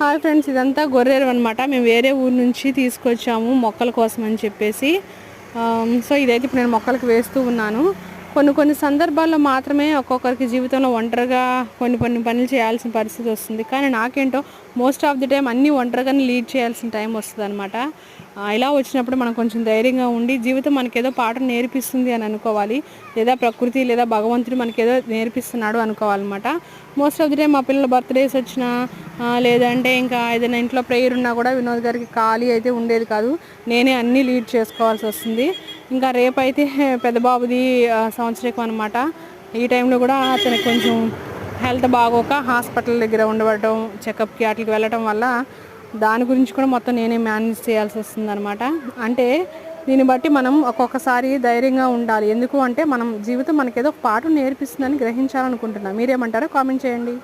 Hi friends, ఇదంతా గొర్రెలు అనమాట. మేము వేరే ఊరు నుంచి తీసుకొచ్చాము మొక్కల కోసం అని చెప్పేసి. సో ఇదైతే ఇప్పుడు నేను మొక్కలకు వేస్తూ ఉన్నాను. కొన్ని సందర్భాల్లో మాత్రమే ఒక్కొక్కరికి జీవితంలో ఒంటరిగా కొన్ని పనులు చేయాల్సిన పరిస్థితి వస్తుంది. కానీ నాకేంటో మోస్ట్ ఆఫ్ ది టైం అన్నీ ఒంటరిగానే లీడ్ చేయాల్సిన టైం వస్తుంది అనమాట. ఇలా వచ్చినప్పుడు మనం కొంచెం ధైర్యంగా ఉండి జీవితం మనకేదో పాఠం నేర్పిస్తుంది అని అనుకోవాలి, లేదా ప్రకృతి లేదా భగవంతుడు మనకేదో నేర్పిస్తున్నాడు అనుకోవాలన్నమాట. మోస్ట్ ఆఫ్ ది టైం మా పిల్లల బర్త్డేస్ వచ్చినా లేదంటే ఇంకా ఏదైనా ఇంట్లో ప్రేయర్ ఉన్నా కూడా వినోద్ గారికి ఖాళీ అయితే ఉండేది కాదు. నేనే అన్నీ లీడ్ చేసుకోవాల్సి వస్తుంది. ఇంకా రేపైతే పెద్ద బాబుది సంవత్సరం అనమాట. ఈ టైంలో కూడా అతనికి కొంచెం హెల్త్ బాగోక హాస్పిటల్ దగ్గర ఉండవటం, చెకప్కి వాటికి వెళ్ళటం వల్ల దాని గురించి కూడా మొత్తం నేనే మేనేజ్ చేయాల్సి వస్తుంది అనమాట. అంటే దీన్ని బట్టి మనం ఒక్కొక్కసారి ధైర్యంగా ఉండాలి. ఎందుకు అంటే మనం జీవితం మనకేదో పాఠం నేర్పిస్తుందని గ్రహించాలనుకుంటున్నాను. మీరేమంటారో కామెంట్ చేయండి.